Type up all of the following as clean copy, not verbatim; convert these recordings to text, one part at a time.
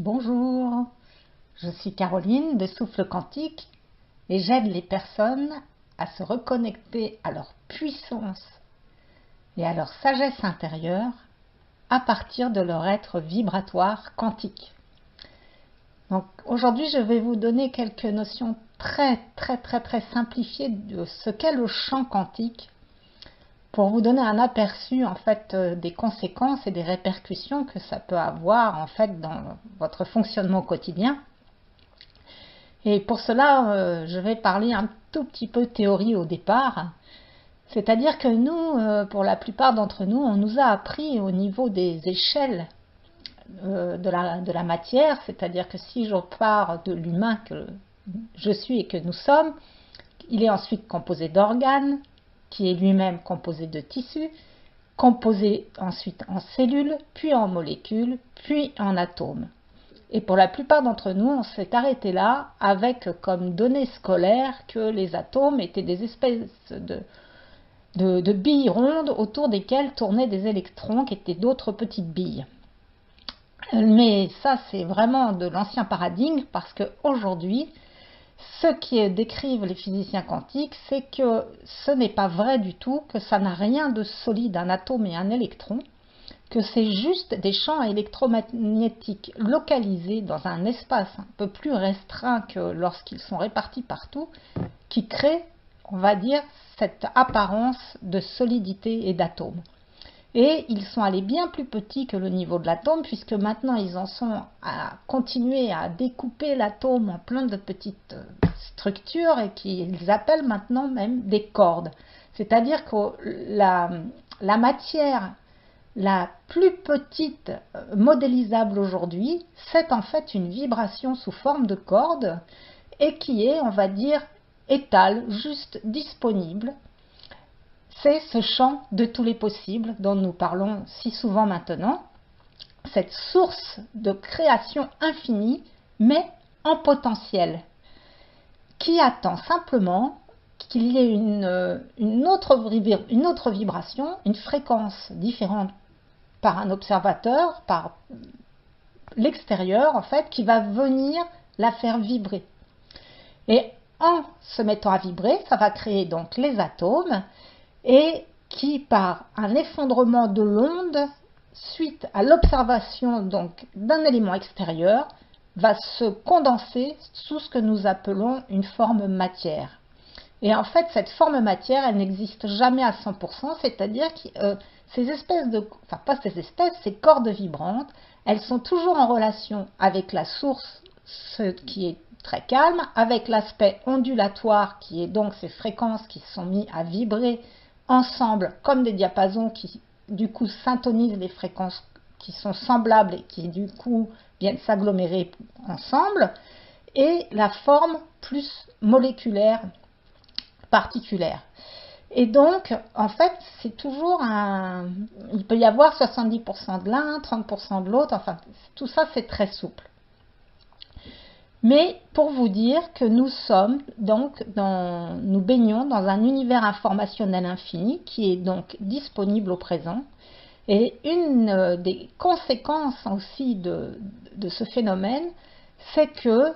Bonjour, je suis Caroline de Souffle Quantique et j'aide les personnes à se reconnecter à leur puissance et à leur sagesse intérieure à partir de leur être vibratoire quantique. Donc aujourd'hui, je vais vous donner quelques notions très simplifiées de ce qu'est le champ quantique pour vous donner un aperçu en fait des conséquences et des répercussions que ça peut avoir en fait dans votre fonctionnement quotidien. Et pour cela, je vais parler un tout petit peu théorie au départ. C'est-à-dire que nous, pour la plupart d'entre nous, on nous a appris au niveau des échelles de la matière, c'est-à-dire que si je pars de l'humain que je suis et que nous sommes, il est ensuite composé d'organes, qui est lui-même composé de tissus, composé ensuite en cellules, puis en molécules, puis en atomes. Et pour la plupart d'entre nous, on s'est arrêté là avec comme donnée scolaire que les atomes étaient des espèces de billes rondes autour desquelles tournaient des électrons qui étaient d'autres petites billes. Mais ça, c'est vraiment de l'ancien paradigme parce qu'aujourd'hui, ce qui décrivent les physiciens quantiques, c'est que ce n'est pas vrai du tout, que ça n'a rien de solide, un atome et un électron, que c'est juste des champs électromagnétiques localisés dans un espace un peu plus restreint que lorsqu'ils sont répartis partout, qui créent, on va dire, cette apparence de solidité et d'atome. Et ils sont allés bien plus petits que le niveau de l'atome, puisque maintenant ils en sont à continuer à découper l'atome en plein de petites structures et qu'ils appellent maintenant même des cordes. C'est-à-dire que la matière la plus petite modélisable aujourd'hui, c'est en fait une vibration sous forme de corde et qui est, on va dire, étale, juste disponible. C'est ce champ de tous les possibles dont nous parlons si souvent maintenant, cette source de création infinie, mais en potentiel, qui attend simplement qu'il y ait une autre vibration, une fréquence différente par un observateur, par l'extérieur en fait, qui va venir la faire vibrer. Et en se mettant à vibrer, ça va créer donc les atomes, et qui, par un effondrement de l'onde, suite à l'observation donc d'un élément extérieur, va se condenser sous ce que nous appelons une forme matière. Et en fait, cette forme matière, elle n'existe jamais à 100%, c'est-à-dire que ces espèces de, enfin pas ces espèces, ces cordes vibrantes, elles sont toujours en relation avec la source, ce qui est très calme, avec l'aspect ondulatoire, qui est donc ces fréquences qui sont mises à vibrer ensemble comme des diapasons qui du coup syntonisent les fréquences qui sont semblables et qui du coup viennent s'agglomérer ensemble, et la forme plus moléculaire, particulière. Et donc, en fait, c'est toujours un... Il peut y avoir 70% de l'un, 30% de l'autre, enfin, tout ça, c'est très souple. Mais pour vous dire que nous sommes donc nous baignons dans un univers informationnel infini qui est donc disponible au présent. Et une des conséquences aussi de ce phénomène, c'est que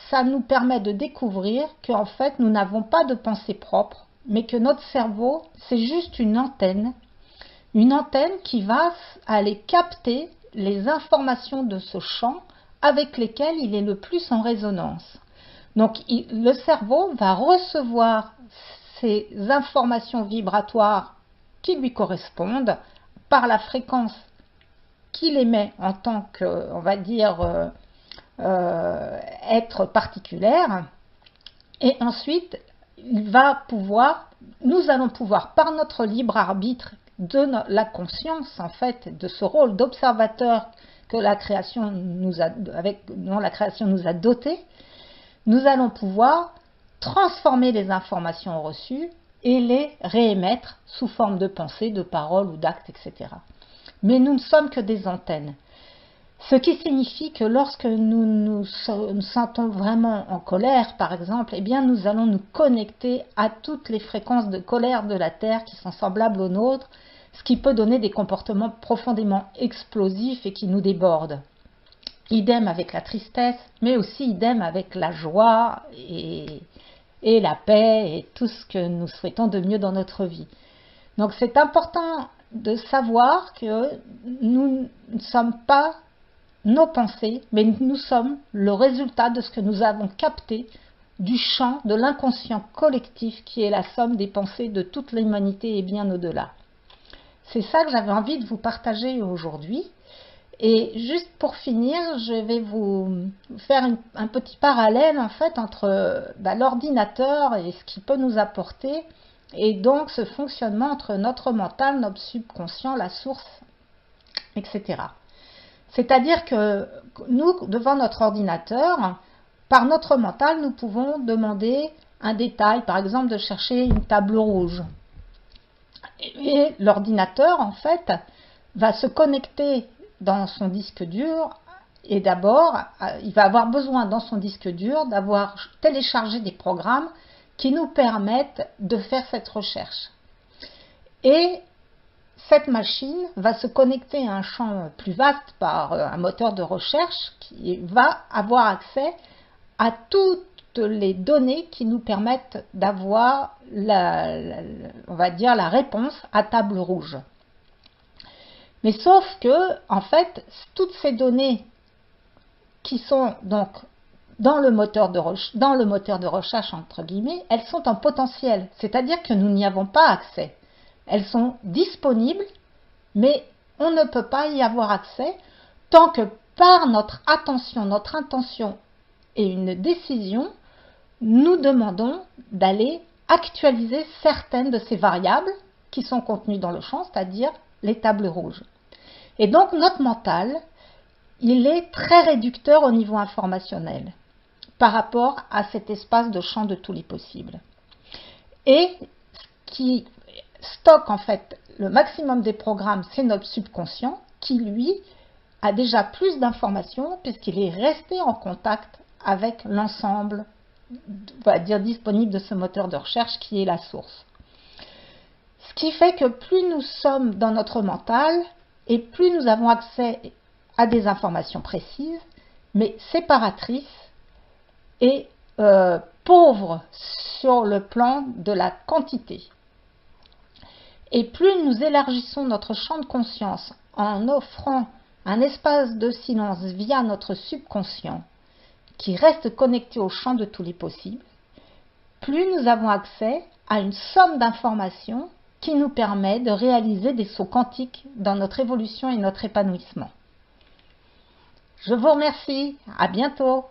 ça nous permet de découvrir qu'en fait nous n'avons pas de pensée propre, mais que notre cerveau c'est juste une antenne qui va aller capter les informations de ce champ avec lesquels il est le plus en résonance. Donc le cerveau va recevoir ces informations vibratoires qui lui correspondent par la fréquence qu'il émet en tant que, on va dire, être particulière, et ensuite nous allons pouvoir par notre libre arbitre de la conscience en fait, de ce rôle d'observateur que la création dont la création nous a doté, nous allons pouvoir transformer les informations reçues et les réémettre sous forme de pensée, de paroles ou d'actes, etc. Mais nous ne sommes que des antennes. Ce qui signifie que lorsque nous nous sentons vraiment en colère, par exemple, eh bien nous allons nous connecter à toutes les fréquences de colère de la Terre qui sont semblables aux nôtres, ce qui peut donner des comportements profondément explosifs et qui nous débordent. idem avec la tristesse, mais aussi idem avec la joie et la paix et tout ce que nous souhaitons de mieux dans notre vie. Donc c'est important de savoir que nous ne sommes pas nos pensées, mais nous sommes le résultat de ce que nous avons capté du champ de l'inconscient collectif qui est la somme des pensées de toute l'humanité et bien au-delà. C'est ça que j'avais envie de vous partager aujourd'hui. Et juste pour finir, je vais vous faire un petit parallèle en fait entre l'ordinateur et ce qu'il peut nous apporter, et donc ce fonctionnement entre notre mental, notre subconscient, la source, etc. C'est-à-dire que nous, devant notre ordinateur, par notre mental, nous pouvons demander un détail, par exemple de chercher une table rouge. Et l'ordinateur, en fait, va se connecter dans son disque dur et d'abord, il va avoir besoin dans son disque dur d'avoir téléchargé des programmes qui nous permettent de faire cette recherche. Et cette machine va se connecter à un champ plus vaste par un moteur de recherche qui va avoir accès à toutes les données qui nous permettent d'avoir on va dire la réponse à table rouge. Mais sauf que, en fait, toutes ces données qui sont donc dans le moteur de recherche, entre guillemets, elles sont en potentiel, c'est-à-dire que nous n'y avons pas accès. Elles sont disponibles, mais on ne peut pas y avoir accès tant que par notre attention, notre intention et une décision, nous demandons d'aller actualiser certaines de ces variables qui sont contenues dans le champ, c'est-à-dire les tables rouges. Et donc notre mental, il est très réducteur au niveau informationnel par rapport à cet espace de champ de tous les possibles. Et ce qui stocke en fait le maximum des programmes, c'est notre subconscient qui, lui, a déjà plus d'informations puisqu'il est resté en contact avec l'ensemble, on va dire, disponible de ce moteur de recherche qui est la source. Ce qui fait que plus nous sommes dans notre mental et plus nous avons accès à des informations précises, mais séparatrices et pauvres sur le plan de la quantité. Et plus nous élargissons notre champ de conscience en offrant un espace de silence via notre subconscient qui reste connecté au champ de tous les possibles, plus nous avons accès à une somme d'informations qui nous permet de réaliser des sauts quantiques dans notre évolution et notre épanouissement. Je vous remercie, à bientôt.